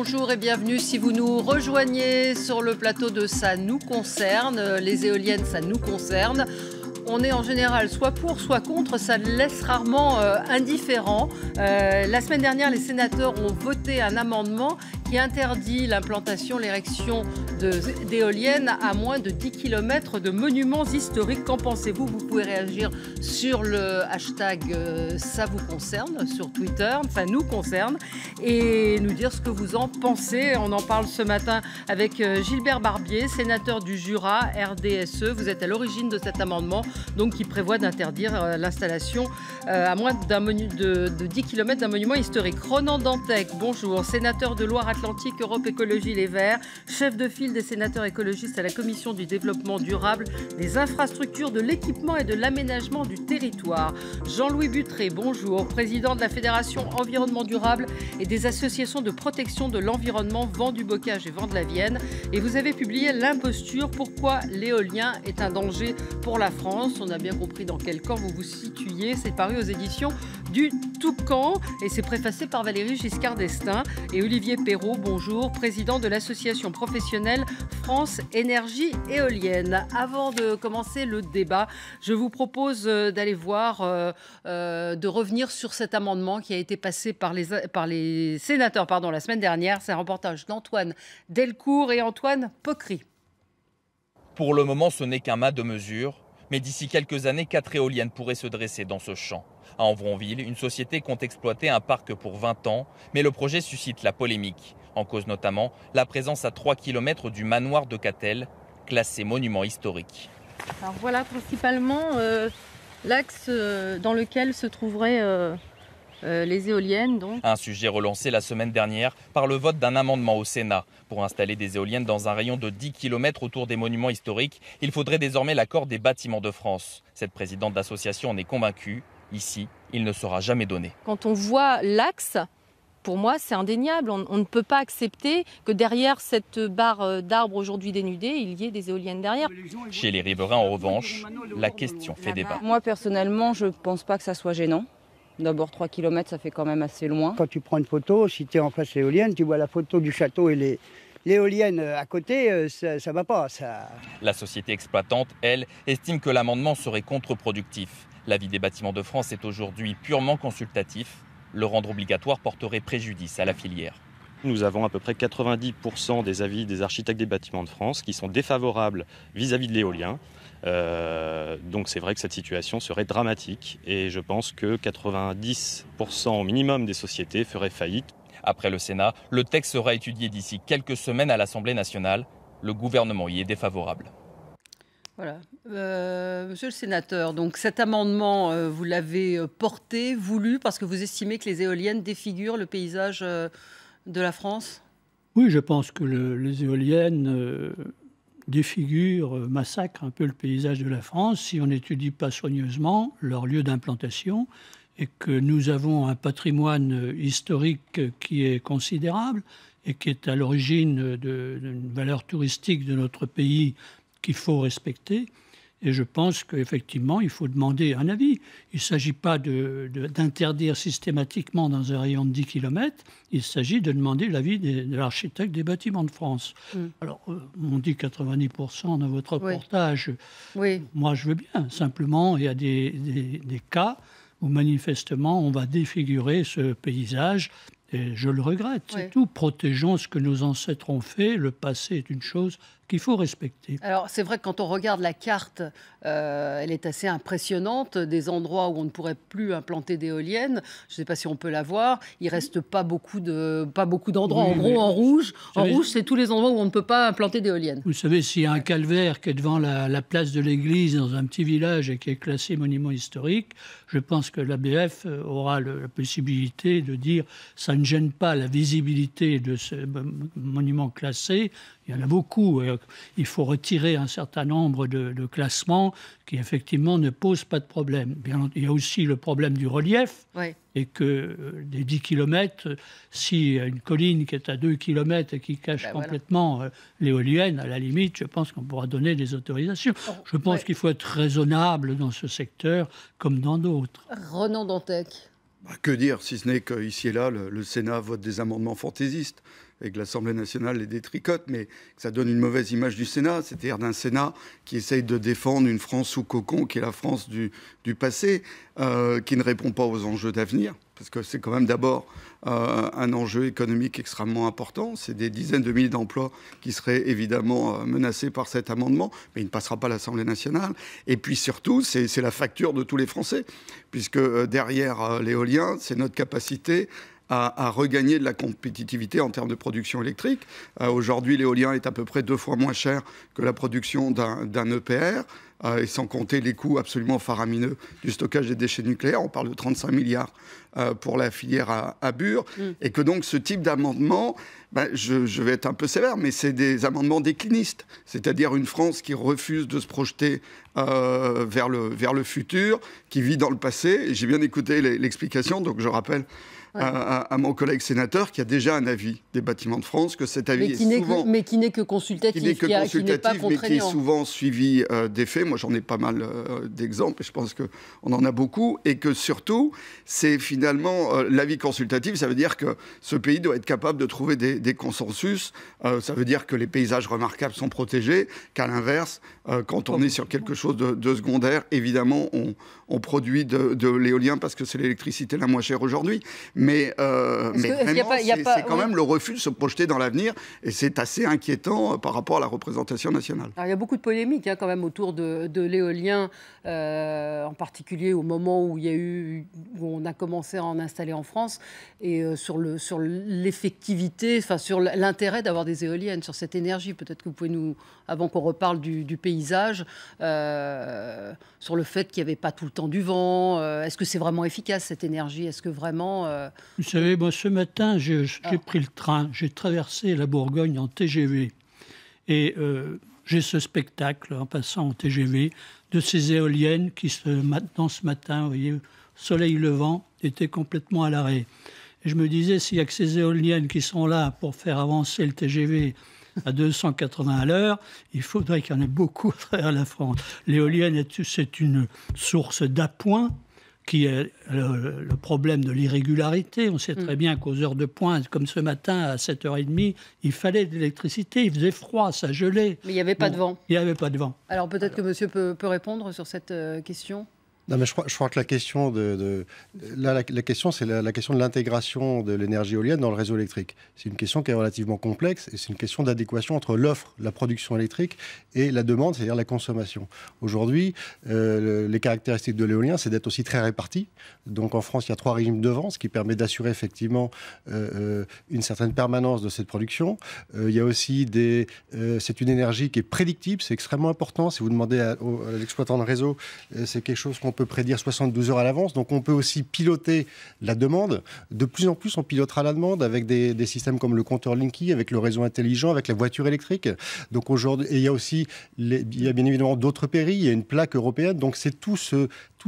bonjour et bienvenue si vous nous rejoignez sur le plateau de Ça nous concerne. Les éoliennes, ça nous concerne. On est en général soit pour, soit contre, ça laisse rarement indifférent. La semaine dernière, les sénateurs ont voté un amendement qui interdit l'implantation, l'érection d'éoliennes à moins de 10 km de monuments historiques. Qu'en pensez-vous? Vous pouvez réagir sur le hashtag ça vous concerne, sur Twitter, ça nous concerne, et nous dire ce que vous en pensez. On en parle ce matin avec Gilbert Barbier, sénateur du Jura, RDSE. Vous êtes à l'origine de cet amendement, donc qui prévoit d'interdire l'installation à moins de 10 km d'un monument historique. Ronan Dantec, bonjour, sénateur de Loire-Atlantique, Europe Écologie Les Verts, chef de file des sénateurs écologistes à la Commission du développement durable, des infrastructures, de l'équipement et de l'aménagement du territoire. Jean-Louis Buttré, bonjour, président de la Fédération Environnement Durable et des associations de protection de l'environnement Vent du Bocage et Vent de la Vienne. Et vous avez publié L'imposture, pourquoi l'éolien est un danger pour la France. On a bien compris dans quel camp vous vous situiez. C'est paru aux éditions du Toucan et c'est préfacé par Valérie Giscard d'Estaing. Et Olivier Perrault, bonjour, président de l'association professionnelle France Énergie Éolienne. Avant de commencer le débat, je vous propose d'aller voir, de revenir sur cet amendement qui a été passé par les sénateurs la semaine dernière. C'est un reportage d'Antoine Delcourt et Antoine Pocry. Pour le moment, ce n'est qu'un mât de mesure. Mais d'ici quelques années, 4 éoliennes pourraient se dresser dans ce champ. À Envronville, une société compte exploiter un parc pour 20 ans, mais le projet suscite la polémique. En cause notamment la présence à 3 km du manoir de Catel, classé monument historique. Alors voilà principalement l'axe dans lequel se trouveraient les éoliennes. Donc. Un sujet relancé la semaine dernière par le vote d'un amendement au Sénat. Pour installer des éoliennes dans un rayon de 10 km autour des monuments historiques, il faudrait désormais l'accord des Bâtiments de France. Cette présidente d'association en est convaincue. Ici, il ne sera jamais donné. Quand on voit l'axe, pour moi, c'est indéniable. On ne peut pas accepter que derrière cette barre d'arbres aujourd'hui dénudée, il y ait des éoliennes derrière. Chez les riverains, en revanche, la question fait débat. Moi, personnellement, je ne pense pas que ça soit gênant. D'abord, 3 km, ça fait quand même assez loin. Quand tu prends une photo, si tu es en face éolienne, tu vois la photo du château et l'éolienne à côté, ça ne va pas. La société exploitante, elle, estime que l'amendement serait contre-productif. L'avis des Bâtiments de France est aujourd'hui purement consultatif. Le rendre obligatoire porterait préjudice à la filière. Nous avons à peu près 90% des avis des architectes des Bâtiments de France qui sont défavorables vis-à-vis de l'éolien. Donc c'est vrai que cette situation serait dramatique et je pense que 90% au minimum des sociétés feraient faillite. Après le Sénat, le texte sera étudié d'ici quelques semaines à l'Assemblée nationale. Le gouvernement y est défavorable. Voilà. Monsieur le sénateur, donc cet amendement, vous l'avez porté, voulu, parce que vous estimez que les éoliennes défigurent le paysage de la France? Oui, je pense que les éoliennes défigurent, massacrent un peu le paysage de la France si on n'étudie pas soigneusement leur lieu d'implantation et que nous avons un patrimoine historique qui est considérable et qui est à l'origine d'une valeur touristique de notre pays qu'il faut respecter. Et je pense qu'effectivement, il faut demander un avis. Il ne s'agit pas d'interdire systématiquement dans un rayon de 10 km. Il s'agit de demander l'avis de l'architecte des Bâtiments de France. Alors, on dit 90% dans votre reportage. Oui. Moi, je veux bien. Simplement, il y a des cas où manifestement, on va défigurer ce paysage. Et je le regrette, c'est tout. Protégeons ce que nos ancêtres ont fait. Le passé est une chose qu'il faut respecter. Alors, c'est vrai que quand on regarde la carte, elle est assez impressionnante. Des endroits où on ne pourrait plus implanter d'éoliennes. Je ne sais pas si on peut la voir. Il ne reste pas beaucoup d'endroits. En gros, en rouge, c'est tous les endroits où on ne peut pas implanter d'éoliennes. Vous savez, s'il y a un calvaire qui est devant la place de l'église dans un petit village et qui est classé monument historique, je pense que l'ABF aura la possibilité de dire ça ne gêne pas la visibilité de ce monument classé. Il y en a beaucoup. Il faut retirer un certain nombre de classements qui, effectivement, ne posent pas de problème. Il y a aussi le problème du relief. Oui. Et que des 10 km, si une colline qui est à 2 km et qui cache complètement l'éolienne, à la limite, je pense qu'on pourra donner des autorisations. Je pense qu'il faut être raisonnable dans ce secteur comme dans d'autres. Ronan Dantec. Que dire, si ce n'est qu'ici et là, le Sénat vote des amendements fantaisistes et que l'Assemblée nationale les détricote, mais que ça donne une mauvaise image du Sénat, c'est-à-dire d'un Sénat qui essaye de défendre une France sous cocon, qui est la France du passé, qui ne répond pas aux enjeux d'avenir, parce que c'est quand même d'abord un enjeu économique extrêmement important. C'est des dizaines de milliers d'emplois qui seraient évidemment menacés par cet amendement, mais il ne passera pas à l'Assemblée nationale. Et puis surtout, c'est la facture de tous les Français, puisque derrière l'éolien, c'est notre capacité à regagner de la compétitivité en termes de production électrique. Aujourd'hui, l'éolien est à peu près 2 fois moins cher que la production d'un EPR, et sans compter les coûts absolument faramineux du stockage des déchets nucléaires. On parle de 35 milliards pour la filière à Bure. Et que donc ce type d'amendement, je vais être un peu sévère, mais c'est des amendements déclinistes. C'est-à-dire une France qui refuse de se projeter vers le futur, qui vit dans le passé. Et j'ai bien écouté l'explication, donc je rappelle à mon collègue sénateur qui a déjà un avis des Bâtiments de France, que cet avis mais qui n'est que consultatif, qui n'est pas contraignant. Mais qui est souvent suivi des faits. Moi, j'en ai pas mal d'exemples, et je pense qu'on en a beaucoup, et que surtout, c'est finalement l'avis consultatif, ça veut dire que ce pays doit être capable de trouver des consensus, ça veut dire que les paysages remarquables sont protégés, qu'à l'inverse, quand on est sur quelque chose de secondaire, évidemment, on produit de l'éolien parce que c'est l'électricité la moins chère aujourd'hui. Mais vraiment, c'est quand même le refus de se projeter dans l'avenir, et c'est assez inquiétant par rapport à la représentation nationale. Alors, il y a beaucoup de polémiques quand même autour de l'éolien, en particulier au moment où on a commencé à en installer en France, et sur l'effectivité, enfin sur l'intérêt d'avoir des éoliennes, sur cette énergie. Peut-être que vous pouvez avant qu'on reparle du paysage, sur le fait qu'il n'y avait pas tout le temps du vent. Est-ce que c'est vraiment efficace cette énergie? Est-ce que vraiment... Vous savez, moi, ce matin, j'ai pris le train, j'ai traversé la Bourgogne en TGV. Et j'ai ce spectacle, en passant en TGV, de ces éoliennes qui, ce matin, vous voyez, soleil levant, étaient complètement à l'arrêt. Et je me disais, s'il n'y a que ces éoliennes qui sont là pour faire avancer le TGV à 280 à l'heure, il faudrait qu'il y en ait beaucoup à travers la France. L'éolienne, c'est une source d'appoint, qui est le problème de l'irrégularité. On sait très bien qu'aux heures de pointe, comme ce matin à 7h30, il fallait de l'électricité, il faisait froid, ça gelait. Mais il n'y avait pas de vent. Il n'y avait pas de vent. Alors peut-être que monsieur peut répondre sur cette question. Non, mais je crois que la question la question, c'est la question de l'intégration de l'énergie éolienne dans le réseau électrique. C'est une question qui est relativement complexe, et c'est une question d'adéquation entre l'offre, la production électrique, et la demande, c'est-à-dire la consommation. Aujourd'hui, les caractéristiques de l'éolien, c'est d'être aussi très réparti. Donc en France, il y a 3 régimes de vent, ce qui permet d'assurer effectivement une certaine permanence de cette production. Il y a aussi c'est une énergie qui est prédictible, c'est extrêmement important. Si vous demandez à l'exploitant de réseau, c'est quelque chose qu'on peut prédire 72 heures à l'avance. Donc on peut aussi piloter la demande. De plus en plus, on pilotera la demande avec des systèmes comme le compteur Linky, avec le réseau intelligent, avec la voiture électrique. Donc aujourd'hui, et il y a aussi, il y a bien évidemment d'autres pays. Il y a une plaque européenne. Donc c'est tous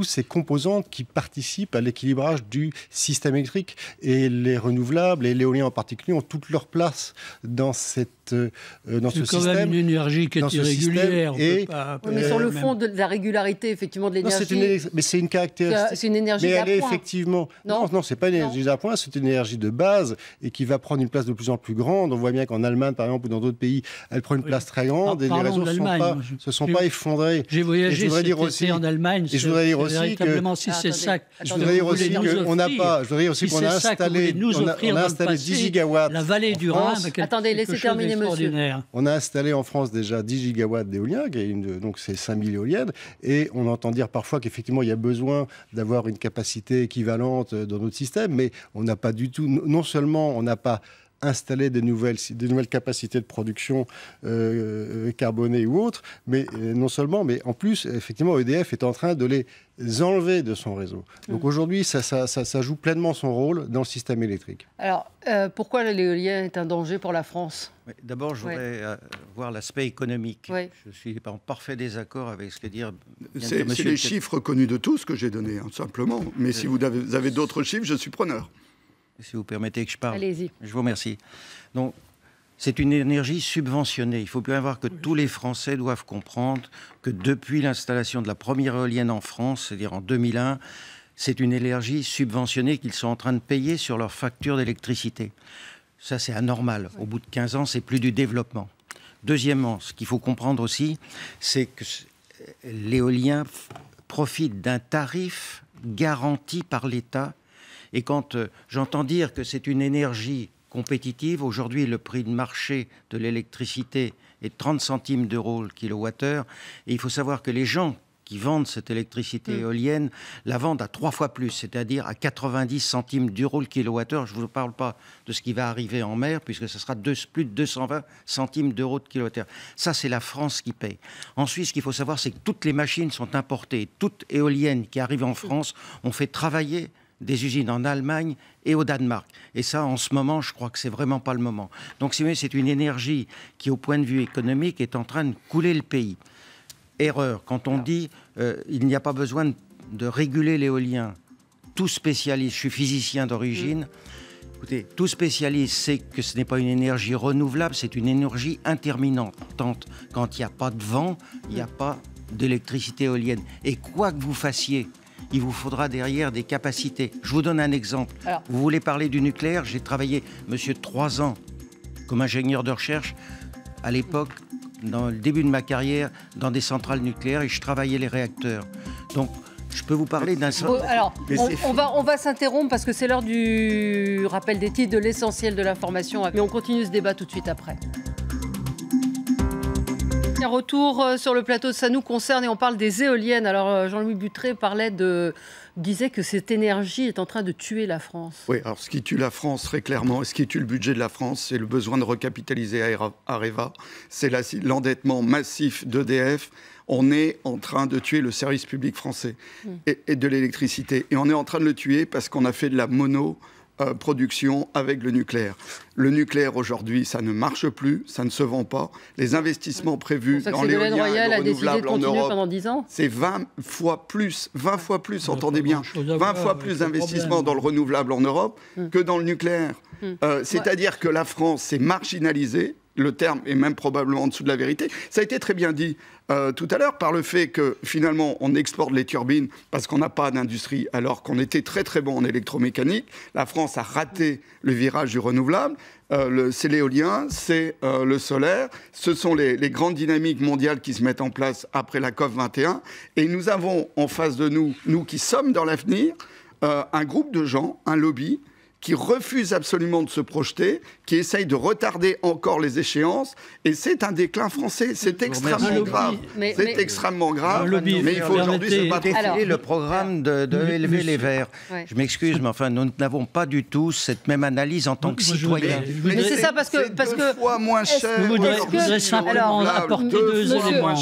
ces composantes qui participent à l'équilibrage du système électrique. Et les renouvelables, et l'éolien en particulier, ont toute leur place dans ce système. C'est quand même une énergie qui est irrégulière. Mais sur le fond de la régularité, effectivement, de l'énergie... Mais c'est une caractéristique. C'est une énergie d'appoint. Mais elle est effectivement... Non, c'est pas une énergie d'appoint, c'est une énergie de base et qui va prendre une place de plus en plus grande. On voit bien qu'en Allemagne, par exemple, ou dans d'autres pays, elle prend une place très grande et les réseaux ne se sont pas effondrés. J'ai voyagé en Allemagne. Et je voudrais dire aussi que si c'est ça, je voudrais dire aussi qu'on n'a pas, je voudrais dire aussi qu'on a installé 10 gigawatts. La vallée du Rhin. Attendez, laissez terminer, monsieur. On a installé en France déjà 10 gigawatts d'éolien, donc c'est 5000 éoliennes, et on entend dire parfois qu'effectivement il y a besoin d'avoir une capacité équivalente dans notre système, mais on n'a pas du tout, non seulement on n'a pas installer des nouvelles capacités de production carbonées ou autres, mais non seulement, mais en plus, effectivement, EDF est en train de les enlever de son réseau. Donc aujourd'hui, ça joue pleinement son rôle dans le système électrique. Alors, pourquoi l'éolien est un danger pour la France ? D'abord, je voudrais voir l'aspect économique. Je suis en parfait désaccord avec ce que dit... C'est les chiffres connus de tous que j'ai donnés, simplement. Mais si vous avez d'autres chiffres, je suis preneur. Si vous permettez que je parle. Allez-y. Je vous remercie. Donc, c'est une énergie subventionnée. Il faut bien voir que tous les Français doivent comprendre que depuis l'installation de la première éolienne en France, c'est-à-dire en 2001, c'est une énergie subventionnée qu'ils sont en train de payer sur leur facture d'électricité. Ça, c'est anormal. Au bout de 15 ans, c'est plus du développement. Deuxièmement, ce qu'il faut comprendre aussi, c'est que l'éolien profite d'un tarif garanti par l'État. Et quand j'entends dire que c'est une énergie compétitive, aujourd'hui, le prix de marché de l'électricité est 30 centimes d'euros le kilowattheure. Et il faut savoir que les gens qui vendent cette électricité éolienne la vendent à 3 fois plus, c'est-à-dire à 90 centimes d'euros le kilowattheure. Je ne vous parle pas de ce qui va arriver en mer, puisque ce sera plus de 220 centimes d'euros de kilowattheure. Ça, c'est la France qui paye. Ensuite, ce qu'il faut savoir, c'est que toutes les machines sont importées. Toute éolienne qui arrive en France, on fait travailler des usines en Allemagne et au Danemark. Et ça, en ce moment, je crois que c'est vraiment pas le moment. Donc, si vous voulez, c'est une énergie qui, au point de vue économique, est en train de couler le pays. Erreur, quand on dit il n'y a pas besoin de réguler l'éolien. Tout spécialiste, je suis physicien d'origine, écoutez, tout spécialiste sait que ce n'est pas une énergie renouvelable, c'est une énergie intermittente. Quand il n'y a pas de vent, il n'y a pas d'électricité éolienne. Et quoi que vous fassiez, il vous faudra derrière des capacités. Je vous donne un exemple. Alors, vous voulez parler du nucléaire? J'ai travaillé, monsieur, 3 ans comme ingénieur de recherche à l'époque, dans le début de ma carrière, dans des centrales nucléaires, et je travaillais les réacteurs. Donc, je peux vous parler d'un... Alors, on va s'interrompre parce que c'est l'heure du rappel des titres, de l'essentiel de l'information. Mais on continue ce débat tout de suite après. Un retour sur le plateau de Ça nous concerne et on parle des éoliennes. Alors, Jean-Louis Buttré disait que cette énergie est en train de tuer la France. Oui, alors ce qui tue la France, très clairement, et ce qui tue le budget de la France, c'est le besoin de recapitaliser Areva, c'est l'endettement massif d'EDF. On est en train de tuer le service public français et de l'électricité. Et on est en train de le tuer parce qu'on a fait de la production avec le nucléaire. Le nucléaire, aujourd'hui, ça ne marche plus, ça ne se vend pas. Les investissements prévus dans l'éolien et le renouvelable en Europe, pendant 10 ans. C'est 20 fois plus, entendez bien, 20 fois plus d'investissements dans le renouvelable en Europe que dans le nucléaire. C'est-à-dire que la France s'est marginalisée. Le terme est même probablement en dessous de la vérité. Ça a été très bien dit tout à l'heure par le fait que finalement on exporte les turbines parce qu'on n'a pas d'industrie alors qu'on était très très bon en électromécanique. La France a raté le virage du renouvelable. C'est l'éolien, c'est le solaire. Ce sont les grandes dynamiques mondiales qui se mettent en place après la COP21. Et nous avons en face de nous, nous qui sommes dans l'avenir, un groupe de gens, un lobby, qui refuse absolument de se projeter, qui essaye de retarder encore les échéances, et c'est un déclin français. C'est extrêmement grave. C'est extrêmement grave, mais il faut aujourd'hui se battre. Défiler le programme de élever les Verts. Ouais. Je m'excuse, mais enfin, nous n'avons pas du tout cette même analyse en tant que citoyens. Mais c'est ça, parce que... deux fois moins cher. Je voudrais simplement apporter deux éléments.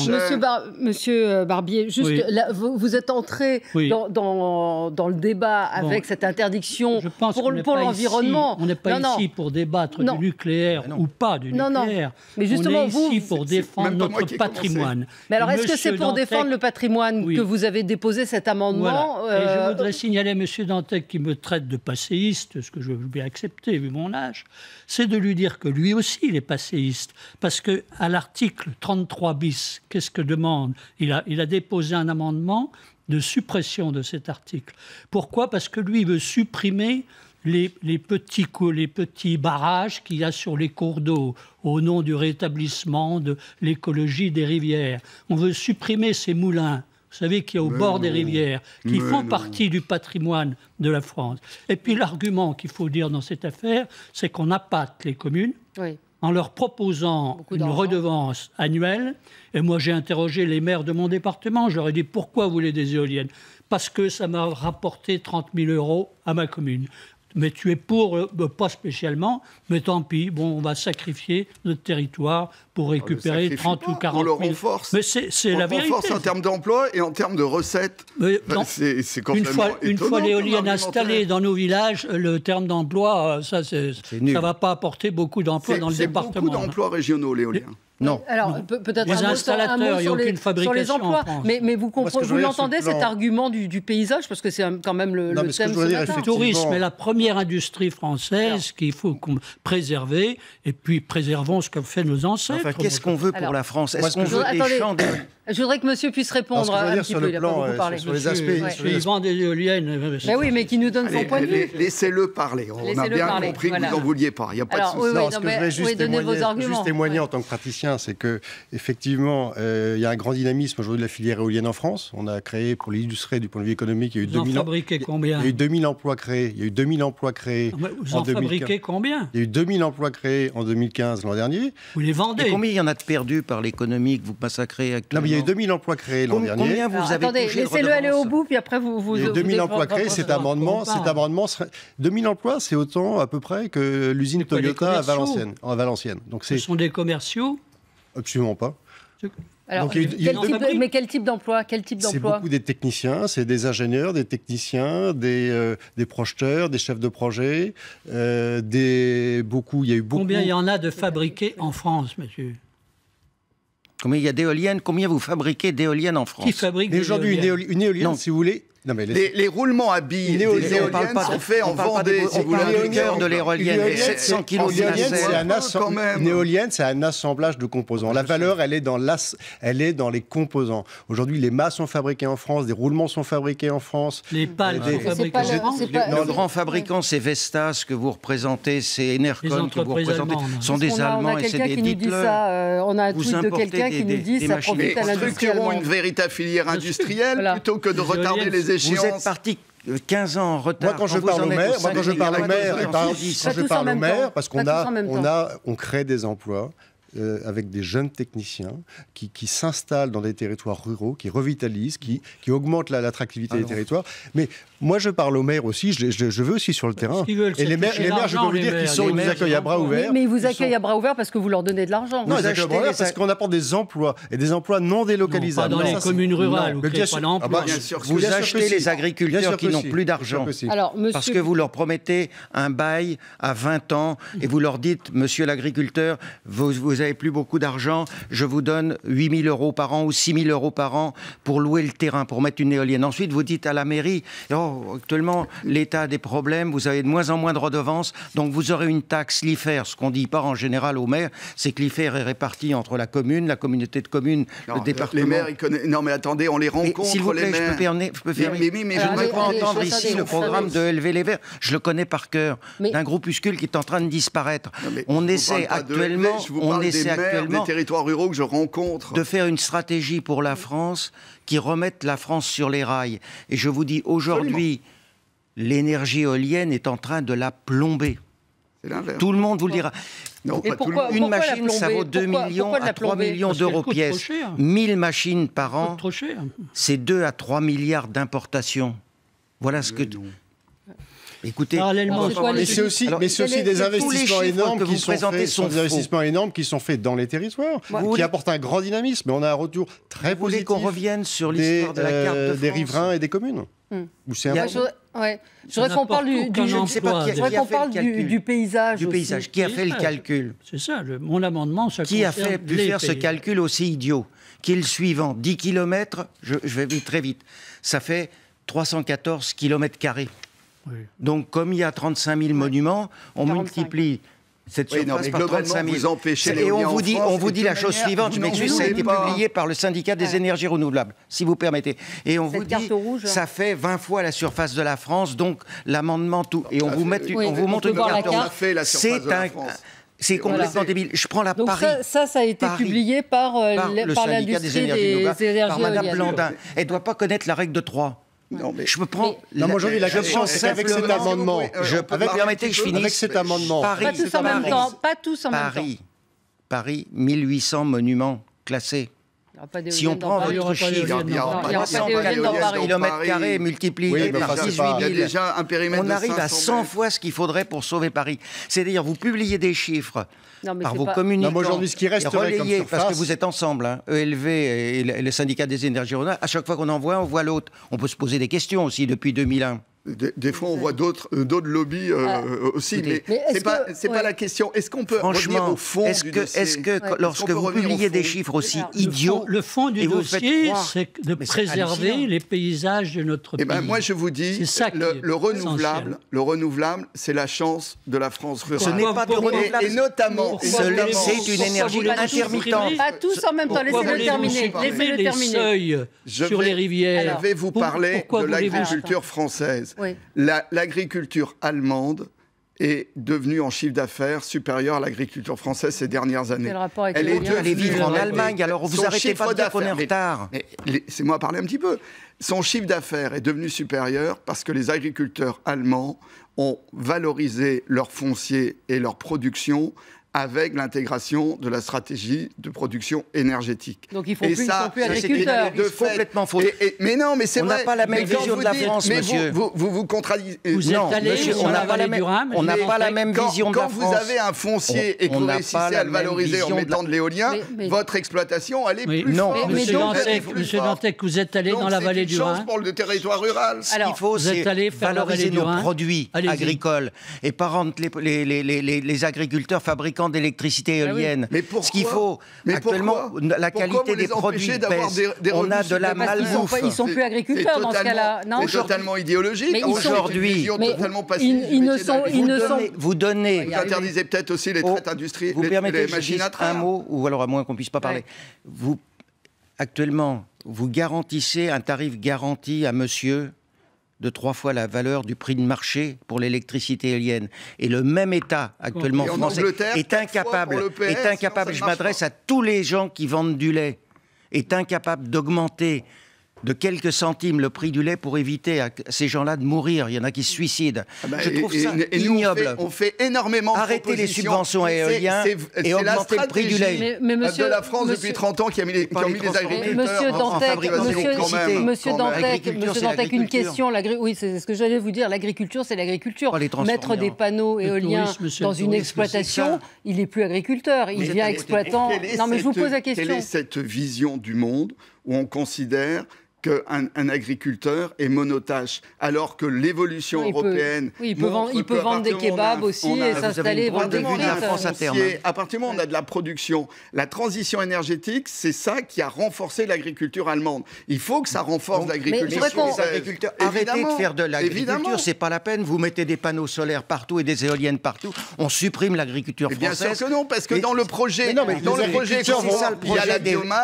Monsieur Barbier, juste, là, vous êtes entré dans le débat avec cette interdiction pour l'environnement. On n'est pas ici pour débattre du nucléaire ou pas du nucléaire. Mais justement, on est ici pour défendre notre patrimoine. Mais alors, est-ce que c'est pour défendre le patrimoine que vous avez déposé cet amendement? Et je voudrais signaler à M. Dantec, qui me traite de passéiste, ce que je veux bien accepter vu mon âge, c'est de lui dire que lui aussi, il est passéiste. Parce qu'à l'article 33 bis, qu'est-ce que demande? Il a déposé un amendement de suppression de cet article. Pourquoi? Parce que lui, il veut supprimer les petits barrages qu'il y a sur les cours d'eau au nom du rétablissement de l'écologie des rivières. On veut supprimer ces moulins, vous savez, qu'il y a au bord des rivières, qui font partie du patrimoine de la France. Et puis l'argument qu'il faut dire dans cette affaire, c'est qu'on appâte les communes en leur proposant une redevance annuelle. Et moi, j'ai interrogé les maires de mon département, je leur ai dit « Pourquoi vous voulez des éoliennes ?» Parce que ça m'a rapporté 30 000 € à ma commune. Mais tu es pour, pas spécialement, mais tant pis, bon, on va sacrifier notre territoire pour récupérer 30 ou 40 000. On le renforce. Mais c'est la vérité. On renforce en termes d'emploi et en termes de recettes. C'est complètement une fois l'éolienne installée dans nos villages, le terme d'emploi, ça ne va pas apporter beaucoup d'emplois dans le département. C'est beaucoup d'emplois régionaux, l'éolien. Non. Alors, peut-être les installateurs, il n'y a aucune fabrication sur les emplois. En France. Mais vous l'entendez, cet argument du paysage, parce que c'est quand même le thème ce matin. Le tourisme est la première industrie française qu'il faut préserver, et puis préservons ce qu'ont fait nos ancêtres. Enfin, qu'est-ce qu'on veut pour la France? Est-ce qu'on veut des champs Je voudrais que monsieur puisse répondre un petit peu. Il n'a pas beaucoup parlé. Sur les aspects... Ils vendent des éoliennes. Mais oui, mais qui nous donne son point de vue. Laissez-le parler. On a bien compris que vous n'en vouliez pas. Il n'y a pas de souci. Ce que je voudrais juste témoigner en tant que praticien, c'est que effectivement, il y a un grand dynamisme aujourd'hui de la filière éolienne en France. On a créé, pour l'illustrer du point de vue économique, il y a eu 2000 combien? Il y a eu 2000 emplois créés. Il y a eu 2000 emplois créés. Vous en fabriquez combien? Il y a eu 2000 emplois créés en 2015 l'an dernier. Vous les vendez? Et combien il y en a de perdus par l'économie que vous massacrez actuellement? Non, mais il y a eu 2000 emplois créés l'an dernier. Combien vous avez touché? Laissez-le aller au bout, puis après vous. Il y a eu 2000 emplois créés. Cet amendement, 2000 emplois, c'est autant à peu près que l'usine Toyota à Valenciennes. Donc ce sont des commerciaux? Absolument pas. Alors, donc, mais quel type d'emploi? C'est beaucoup des techniciens, c'est des ingénieurs, des techniciens, des projeteurs, des chefs de projet, il y a eu beaucoup. Combien il y en a de fabriqués en France, monsieur? Combien il y a d'éoliennes? Combien vous fabriquez d'éoliennes en France? Qui fabrique des aujourd'hui une éolienne, si vous voulez. Non, mais les roulements à billes des éoliennes sont faits en Vendée. On parle du cœur de l'éolienne, 700 kg de nacelle. Une éolienne, c'est un assemblage de composants. La valeur, elle est dans les composants. Aujourd'hui, les mâts sont fabriqués en France, des roulements sont fabriqués en France. Les pales sont fabriquées en France. Le grand fabricant, c'est Vestas que vous représentez, c'est Enercon que vous représentez. Ce sont des Allemands et c'est des Hitler. On a un tweet de quelqu'un qui nous dit ça profite à l'industrie allemande. Structurons une véritable filière industrielle plutôt que de retarder les échéances. Vous êtes parti 15 ans en retard. Moi, quand je parle au maire, parce qu'on crée des emplois avec des jeunes techniciens qui s'installent dans des territoires ruraux, qui revitalisent, qui augmentent l'attractivité des territoires. Mais moi, je parle aux maires aussi, je veux aussi sur le terrain. Et les maires, je peux vous dire qu'ils nous accueillent à bras ouverts. Mais ils vous accueillent à bras ouverts parce que vous leur donnez de l'argent. Non, ils accueillent à bras ouverts parce qu'on apporte des emplois, et des emplois non délocalisables. Pas dans les communes rurales, où créez pas d'emplois. Vous achetez les agriculteurs qui n'ont plus d'argent. Parce que vous leur promettez un bail à 20 ans, et vous leur dites, monsieur l'agriculteur, vous n'avez plus beaucoup d'argent, je vous donne 8 000 € par an ou 6 000 € par an pour louer le terrain, pour mettre une éolienne. Ensuite, vous dites à la mairie, actuellement, l'État a des problèmes, vous avez de moins en moins de redevances, donc vous aurez une taxe l'IFER. Ce qu'on dit pas en général aux maires, c'est que l'IFER est réparti entre la commune, la communauté de communes, le département. Les maires, ils connaissent... Non mais attendez, on les rencontre, s'il vous plaît, les maires. Je peux faire... Mais je ne veux pas entendre ici le programme de Élever les Verts. Je le connais par cœur, d'un groupuscule qui est en train de disparaître. On essaie actuellement... des territoires ruraux que je rencontre. De faire une stratégie pour la France qui remette la France sur les rails. Et je vous dis, aujourd'hui, l'énergie éolienne est en train de la plomber. Tout le monde vous le dira. Non, une machine, ça vaut 2 millions à 3 millions d'euros pièce. 1000 machines par an, c'est 2 à 3 milliards d'importations. Voilà ce que... Écoutez, mais c'est aussi des investissements énormes qui sont faits dans les territoires, qui apportent un grand dynamisme. Mais on a un retour très positif. Vous voulez qu'on revienne sur l'histoire de la carte de France des riverains et des communes. Je voudrais qu'on parle du paysage. Du paysage. Qui a fait le calcul? C'est ça, mon amendement, ça qui a pu faire ce calcul aussi idiot? Qui est le suivant? 10 km, je vais très vite, ça fait 314 km². Oui. Donc, comme il y a 35 000 monuments, on 45. Multiplie cette surface par 35 000. Et on vous dit la chose suivante, je m'excuse, ça a été publié par le syndicat des énergies renouvelables, si vous permettez. Et on vous dit, ça fait 20 fois la surface de la France, donc l'amendement, tout. Et on vous montre une carte. C'est complètement débile. Je prends donc Paris. Ça a été publié par l'industrie des énergies par Madame Blandin. Elle ne doit pas connaître la règle de 3. Non, mais je me prends. Non, aujourd'hui, la question, c'est qu'avec cet amendement, permettez que je finisse. Avec cet amendement, pas tous en même temps. Pas tous en même temps. Paris, 1800 monuments classés. Si on prend votre chiffre, 300 km² multiplié par 18 000, on arrive à 100 fois ce qu'il faudrait pour sauver Paris. C'est-à-dire, vous publiez des chiffres par vos communicants, aujourd'hui, ce qui resterait comme surface, parce que vous êtes ensemble, ELV et le syndicat des énergies renouvelables, à chaque fois qu'on en voit, on voit l'autre. On peut se poser des questions aussi depuis 2001. Des fois, on voit d'autres lobbies aussi, mais c'est pas la question. Est-ce qu'on peut revenir au fond du dossier? Est-ce que lorsque vous publiez des chiffres aussi idiots... Le fond du dossier, c'est de préserver les paysages de notre pays. Moi, je vous dis, le renouvelable, c'est la chance de la France rurale. Ce n'est pas de renouvelable. Et notamment... C'est une énergie intermittente. Pas tous en même temps, laissez-le terminer. Les seuils sur les rivières. Je vais vous parler de l'agriculture française. Oui. L'agriculture allemande est devenue en chiffre d'affaires supérieure à l'agriculture française ces dernières années. Quel rapport avec allez vivre en Allemagne, alors vous arrêtez pas de dire qu'on est en retard. Laissez-moi parler un petit peu. Son chiffre d'affaires est devenu supérieur parce que les agriculteurs allemands ont valorisé leur foncier et leur production avec l'intégration de la stratégie de production énergétique. Donc ils ne sont plus agriculteurs. C'est complètement faux. Mais non, mais c'est vrai. On n'a pas la même vision de la France, monsieur. Vous contradisez. Vous êtes allé sur la vallée du Rhin. On n'a pas la même vision de la France. Quand vous avez un foncier et que vous réussissez à le valoriser en mettant de l'éolien, votre exploitation, elle est plus forte. Monsieur Dantec, vous êtes allé dans la vallée du Rhin. C'est une chance pour le territoire rural. Ce qu'il faut, c'est valoriser nos produits agricoles et pas rendre les agriculteurs fabricants d'électricité éolienne. Mais pourquoi? Ce qu'il faut actuellement, la qualité des produits baisse. On a de la malbouffe. Ils sont plus agriculteurs dans ce cas-là. C'est totalement idéologique. Aujourd'hui, vous interdisez peut-être aussi les traites industrielles, les machines à traire. Un mot, ou alors à moins qu'on puisse pas parler. Actuellement, vous garantissez un tarif garanti à monsieur de 3 fois la valeur du prix de marché pour l'électricité éolienne. Et le même État, actuellement français, est incapable, je m'adresse à tous les gens qui vendent du lait, est incapable d'augmenter de quelques centimes le prix du lait pour éviter à ces gens-là de mourir. Il y en a qui se suicident. Je trouve ça ignoble. On fait énormément de Arrêtez les subventions à éoliens et augmentez le prix du lait. De la France depuis 30 ans qui a mis les agriculteurs en fabrication. Monsieur Dantec, une question. Oui, c'est ce que j'allais vous dire. L'agriculture, c'est l'agriculture. Mettre des panneaux éoliens dans une exploitation, il n'est plus agriculteur. Il devient exploitant. Non, mais je vous pose la question. Quelle est cette vision du monde où on considère qu'un agriculteur est monotache, alors que l'évolution européenne... Il peut vendre des kebabs aussi et s'installer vendre des frites. À partir du moment où on a de la production, la transition énergétique, c'est ça qui a renforcé l'agriculture allemande. Il faut que ça renforce l'agriculture. Arrêtez de faire de l'agriculture, c'est pas la peine. Vous mettez des panneaux solaires partout et des éoliennes partout. On supprime l'agriculture française. Bien sûr que non, parce que dans le projet...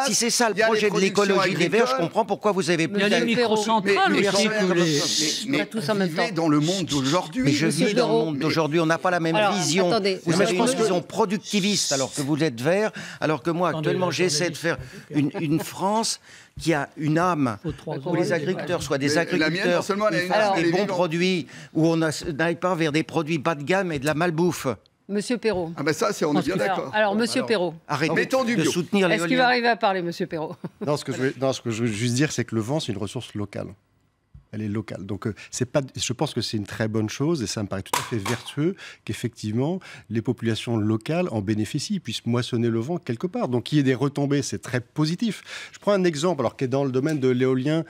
Si c'est ça le projet de l'écologie des Verts, je comprends pourquoi vous avez plus les microcentrales aussi. Mais vous vivez dans le monde d'aujourd'hui. Mais je vis dans le monde d'aujourd'hui. On n'a pas la même vision. Vous avez une vision productiviste alors que vous êtes vert, alors que moi, actuellement, j'essaie de faire une France qui a une âme, où les agriculteurs soient des agriculteurs, qui fassent des bons produits, où on n'aille pas vers des produits bas de gamme et de la malbouffe. Monsieur Perrault. Ah ben ça, on est bien d'accord. Alors, Monsieur Perrault. Arrêtez de soutenir l'éolien. Est-ce qu'il va arriver à parler, Monsieur Perrault? Non, ce que je veux juste dire, c'est que le vent, c'est une ressource locale. Elle est locale. Donc, je pense que c'est une très bonne chose et ça me paraît tout à fait vertueux qu'effectivement, les populations locales en bénéficient, puissent moissonner le vent quelque part. Donc, qu'il y ait des retombées, c'est très positif. Je prends un exemple, alors qui est dans le domaine de l'éolien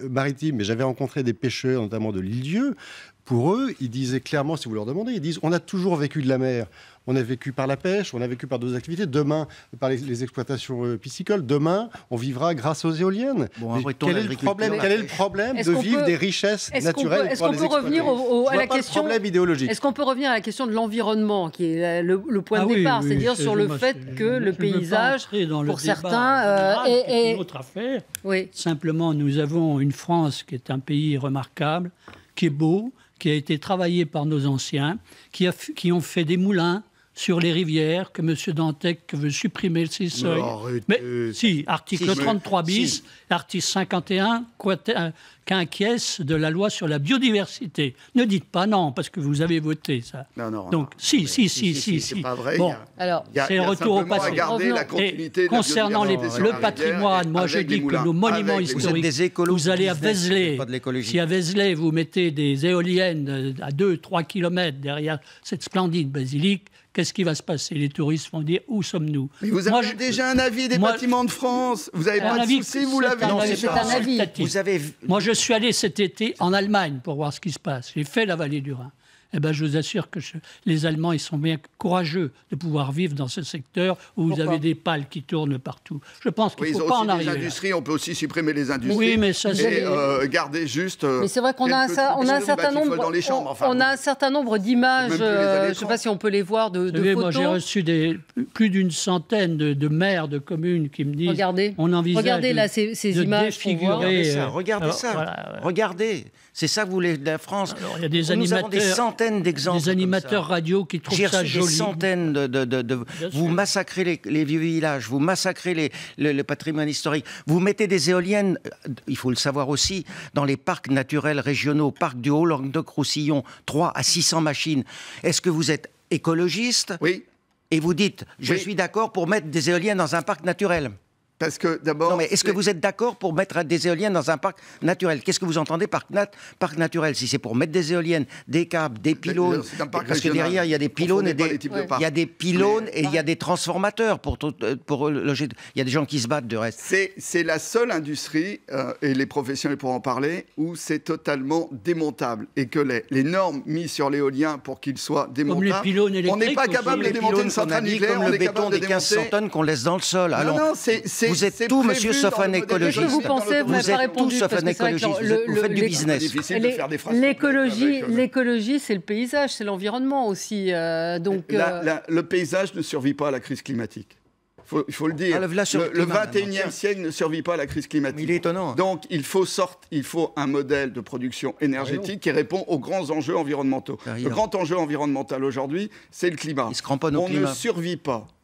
maritime, mais j'avais rencontré des pêcheurs, notamment de l'île Dieu. Pour eux, ils disaient clairement, si vous leur demandez, ils disent on a toujours vécu de la mer. On a vécu par la pêche, on a vécu par d'autres activités. Demain, par les exploitations piscicoles. Demain, on vivra grâce aux éoliennes. Quel est le problème de vivre des richesses naturelles? Est-ce qu'on peut revenir à la question idéologique? Est-ce qu'on peut revenir à la question de l'environnement, qui est le point de départ, c'est-à-dire sur le fait que le paysage, pour certains, est une autre affaire. Oui. Simplement, nous avons une France qui est un pays remarquable, qui est beau, qui a été travaillé par nos anciens, qui ont fait des moulins sur les rivières, que M. Dantec veut supprimer ces seuils. Mais si, article 33 bis, article 51, quinquies de la loi sur la biodiversité. Ne dites pas non, parce que vous avez voté ça. Non. Donc, si. C'est pas vrai. Bon, c'est le retour au passé. Et concernant le patrimoine, moi je dis que nos monuments historiques, vous allez à Vézelay. Si à Vézelay, vous mettez des éoliennes à 2-3 km derrière cette splendide basilique, qu'est-ce qui va se passer? Les touristes vont dire, où sommes-nous? Mais vous avez déjà un avis des bâtiments de France. Vous n'avez pas de souci, vous l'avez. C'est un avis. Moi, je suis allé cet été en Allemagne pour voir ce qui se passe. J'ai fait la vallée du Rhin. Eh ben, je vous assure que les Allemands, ils sont bien courageux de pouvoir vivre dans ce secteur où vous avez des pales qui tournent partout. Je pense qu'il ne faut pas en arriver. Les industries, on peut aussi supprimer les industries. Oui, mais ça, et garder juste. Mais c'est vrai qu'on a un certain nombre. On a un certain nombre d'images. Je ne sais pas si on peut les voir de photos. Moi, j'ai reçu plus d'une centaine de maires de communes qui me disent. Regardez. On envisage. Regardez là ces images. Regardez ça. Regardez. C'est ça que vous voulez de la France. Alors, il y a des Nous avons des centaines d'exemples. Des animateurs radio qui trouvent ça joli. Des centaines vous massacrez les vieux villages, vous massacrez le patrimoine historique. Vous mettez des éoliennes, il faut le savoir aussi, dans les parcs naturels régionaux, parc du Haut-Languedoc-Roussillon, 3 à 600 machines. Est-ce que vous êtes écologiste? Oui. Et vous dites, je suis d'accord pour mettre des éoliennes dans un parc naturel? Parce que d'abord. Non, mais est-ce que vous êtes d'accord pour mettre des éoliennes dans un parc naturel? Qu'est-ce que vous entendez par parc naturel? Si c'est pour mettre des éoliennes, des câbles, des pylônes, parce que derrière il y a des pylônes et il y a des pylônes et il y a des transformateurs pour loger. Il y a des gens qui se battent de reste. C'est la seule industrie et les professionnels pourront en parler où c'est totalement démontable et que les normes mises sur l'éolien pour qu'il soit démontable. Comme les pylônes électriques. On n'est pas capable de démonter une centrale nucléaire. Comme le béton des 1500 tonnes qu'on laisse dans le sol. Non, vous êtes tout, monsieur, sauf un écologiste. Qu'est-ce que vous pensez? Vous n'avez pas répondu. Tout sauf un écologiste. Vous faites du business. L'écologie, c'est le paysage, c'est l'environnement aussi. Le paysage ne survit pas à la crise climatique. Il faut le dire. Le 21e siècle ne survit pas à la crise climatique. Il est étonnant. Donc, il faut un modèle de production énergétique qui répond aux grands enjeux environnementaux. Le grand enjeu environnemental aujourd'hui, c'est le climat. Il se cramponne au climat.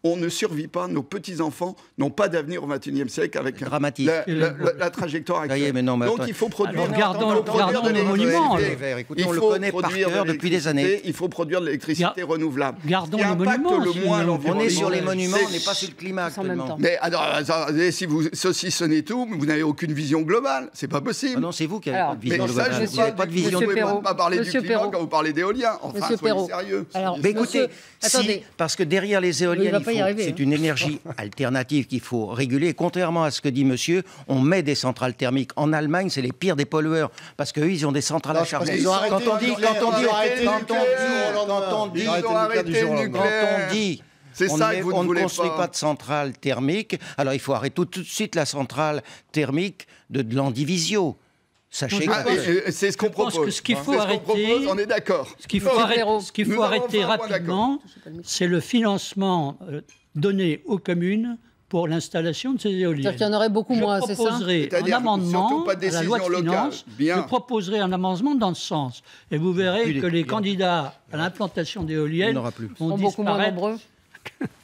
On ne survit pas, nos petits-enfants n'ont pas d'avenir au XXIe siècle avec la trajectoire actuelle. Donc il faut produire nos monuments. On le connaît par cœur depuis des années. Il faut produire de l'électricité renouvelable. Gardons les monuments. On est sur les monuments, on n'est pas sur le climat actuellement. Mais si vous saucissonnez tout, vous n'avez aucune vision globale. C'est pas possible. Non, c'est vous qui avez une vision globale. Vous n'avez pas de vision globale. Vous ne pouvez pas parler du climat quand vous parlez d'éolien. Enfin, soyez sérieux. Écoutez, parce que derrière les éoliennes, c'est une énergie alternative qu'il faut réguler. Et contrairement à ce que dit monsieur, on met des centrales thermiques. En Allemagne, c'est les pires des pollueurs. Parce qu'eux, ils ont des centrales à charbon. Quand on dit on ne construit pas de centrale thermique, alors il faut arrêter tout de suite la centrale thermique de l'Andivisio. Sachez que c'est ce qu'on propose. Ce qu'il faut arrêter, on est d'accord. Ce qu'il faut arrêter rapidement, c'est le financement donné aux communes pour l'installation de ces éoliennes. C'est-à-dire qu'il y en aurait beaucoup moins, c'est ça? Je proposerai un amendement à la loi de finances. Je proposerai un amendement dans ce sens. Et vous verrez que les candidats à l'implantation d'éoliennes sont beaucoup moins nombreux.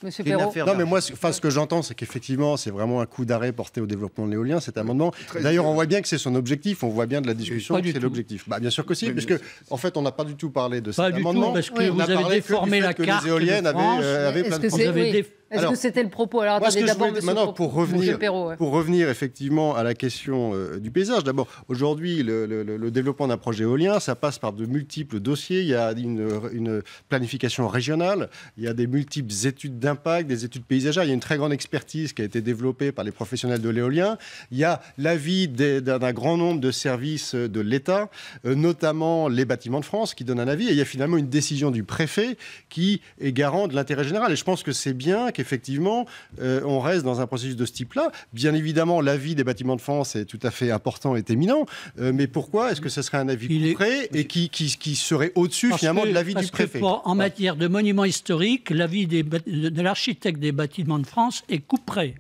Monsieur Perrault. Non, mais moi, ce que j'entends, c'est qu'effectivement, c'est vraiment un coup d'arrêt porté au développement de l'éolien, cet amendement. D'ailleurs, on voit bien que c'est son objectif. On voit bien de la discussion que c'est l'objectif. Bien sûr que si, parce qu'en fait, on n'a pas du tout parlé de cet amendement. Parce que vous avez déformé la carte. Les éoliennes avaient plein de problèmes. Est-ce que c'était le propos? Alors, attendez, d'abord, pour revenir effectivement à la question du paysage, d'abord, aujourd'hui, le développement d'un projet éolien, ça passe par de multiples dossiers. Il y a une planification régionale, il y a des multiples études d'impact, des études paysagères, il y a une très grande expertise qui a été développée par les professionnels de l'éolien. Il y a l'avis d'un grand nombre de services de l'État, notamment les Bâtiments de France, qui donnent un avis. Et il y a finalement une décision du préfet qui est garant de l'intérêt général. Et je pense que c'est bien qu'effectivement, on reste dans un processus de ce type-là. Bien évidemment, l'avis des Bâtiments de France est tout à fait important et éminent. Mais pourquoi est-ce que ce serait un avis couperet et qui serait au-dessus finalement de l'avis du préfet? En matière de monuments historiques, l'avis de l'architecte des Bâtiments de France est couperet.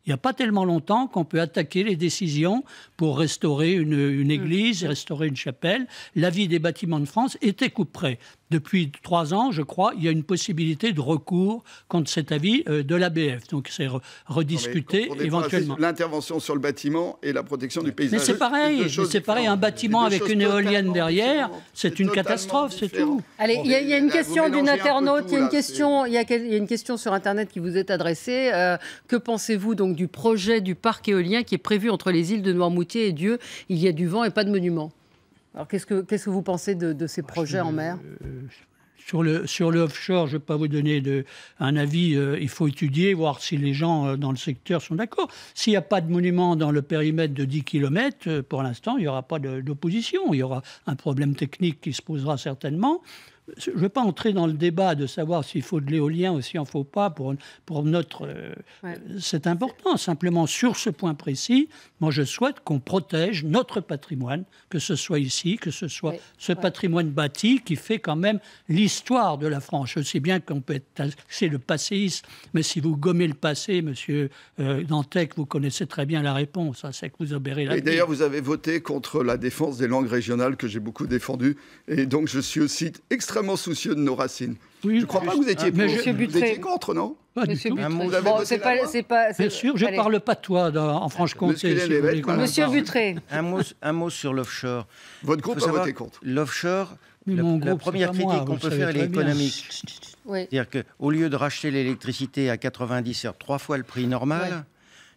Il n'y a pas tellement longtemps qu'on peut attaquer les décisions pour restaurer une église, restaurer une chapelle. L'avis des Bâtiments de France était couperet. Depuis 3 ans, je crois, il y a une possibilité de recours contre cet avis de l'ABF. Donc c'est rediscuté éventuellement. L'intervention sur le bâtiment et la protection du paysage. Mais c'est pareil, un bâtiment avec une éolienne derrière, c'est une catastrophe, c'est tout. Allez, il y a une question d'une internaute, il y a une question sur Internet qui vous est adressée. Que pensez-vous donc du projet du parc éolien qui est prévu entre les îles de Noirmoutier et Dieu? Il y a du vent et pas de monument. Alors, qu'est-ce que vous pensez de ces projets en mer? Sur le offshore, je ne vais pas vous donner un avis. Il faut étudier, voir si les gens dans le secteur sont d'accord. S'il n'y a pas de monument dans le périmètre de 10 km, pour l'instant, il n'y aura pas d'opposition. Il y aura un problème technique qui se posera certainement. Je ne vais pas entrer dans le débat de savoir s'il faut de l'éolien ou s'il n'en faut pas pour notre... C'est important. Simplement, sur ce point précis, moi, je souhaite qu'on protège notre patrimoine, que ce soit ici, que ce soit ce patrimoine bâti qui fait quand même l'histoire de la France. Je sais bien qu'on peut taxer le passéisme, mais si vous gommez le passé, monsieur Dantec, vous connaissez très bien la réponse. C'est que vous obérez la vie. Et d'ailleurs, vous avez voté contre la défense des langues régionales que j'ai beaucoup défendue. Et donc, je suis aussi extrêmement soucieux de nos racines. Oui, je ne crois pas que vous étiez pour. Vous étiez contre, non? Pas du tout. C'est sûr, je ne parle pas de toi en Franche-Comté. Monsieur Buttré. Un mot sur l'offshore. Votre groupe a voté contre. L'offshore, la première critique qu'on peut faire, elle est économique. C'est-à-dire qu'au lieu de racheter l'électricité à 90, c'est-à-dire 3 fois le prix normal,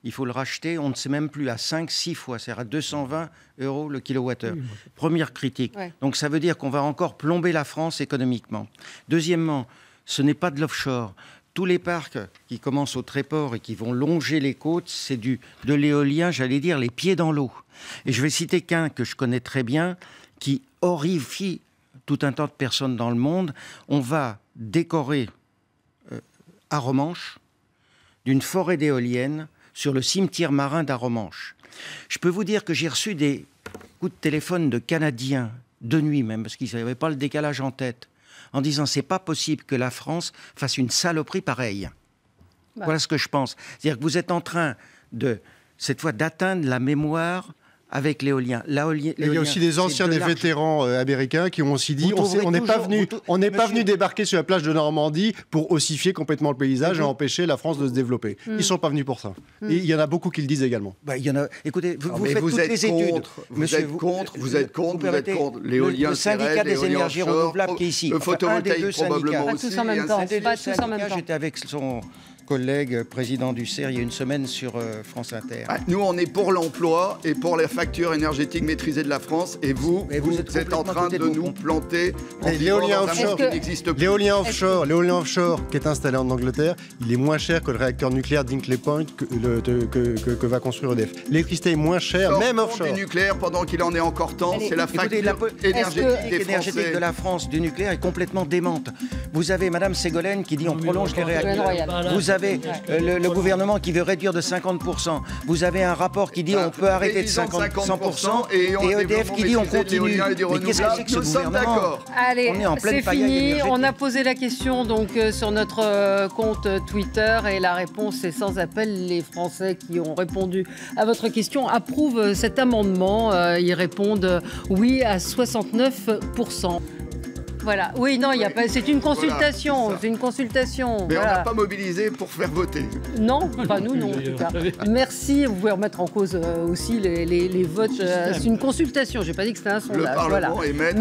il faut le racheter, on ne sait même plus, à 5-6 fois, c'est-à-dire à 220 € le kilowattheure. Première critique. Donc ça veut dire qu'on va encore plomber la France économiquement. Deuxièmement, ce n'est pas de l'offshore. Tous les parcs qui commencent au Tréport et qui vont longer les côtes, c'est de l'éolien, j'allais dire, les pieds dans l'eau. Et je vais citer qu'un que je connais très bien, qui horrifie tout un tas de personnes dans le monde. On va décorer à Romanche d'une forêt d'éoliennes sur le cimetière marin d'Aromanche. Je peux vous dire que j'ai reçu des coups de téléphone de Canadiens, de nuit même, parce qu'ils n'avaient pas le décalage en tête, en disant c'est pas possible que la France fasse une saloperie pareille. Voilà ce que je pense. C'est-à-dire que vous êtes en train cette fois d'atteindre la mémoire avec l'éolien. Il y a aussi des anciens, des vétérans américains qui ont aussi dit on n'est pas venu débarquer sur la plage de Normandie pour ossifier complètement le paysage et empêcher la France de se développer. Ils ne sont pas venus pour ça. Et il y en a beaucoup qui le disent également. Il y en a. Écoutez, vous faites toutes les études. Vous êtes contre l'éolien. Le syndicat des énergies renouvelables qui est ici. Le photovoltaïque probablement aussi. Pas tous en même temps. J'étais avec son collègue président du CER il y a une semaine sur France Inter. Nous, on est pour l'emploi et pour les factures énergétiques maîtrisées de la France. Et vous êtes en train de nous planter. L'éolien offshore, qui est installé en Angleterre, il est moins cher que le réacteur nucléaire d'Hinkley Point que va construire EDF. L'électricité est moins chère, même offshore. Du nucléaire pendant qu'il en est encore temps, c'est la facture énergétique de la France du nucléaire est complètement démente. Vous avez Madame Ségolène qui dit on prolonge les réacteurs. Vous avez le gouvernement qui veut réduire de 50%. Vous avez un rapport qui dit on peut arrêter de 100% et EDF qui dit on continue. Mais qu'est-ce que c'est que ce gouvernement? Allez, c'est fini. On a posé la question donc sur notre compte Twitter et la réponse est sans appel. Les Français qui ont répondu à votre question approuvent cet amendement. Ils répondent oui à 69%. Voilà. Oui, non, il y a pas. C'est une consultation. Voilà, c'est une consultation. Mais on n'a pas mobilisé pour faire voter. Non, pas nous, non. En tout cas. Merci. Vous pouvez remettre en cause aussi les votes. C'est une consultation. Je n'ai pas dit que c'était un sondage. Voilà.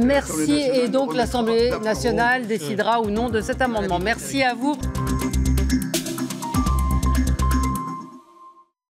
Merci. Et donc l'Assemblée nationale décidera ou non de cet amendement. Merci à vous.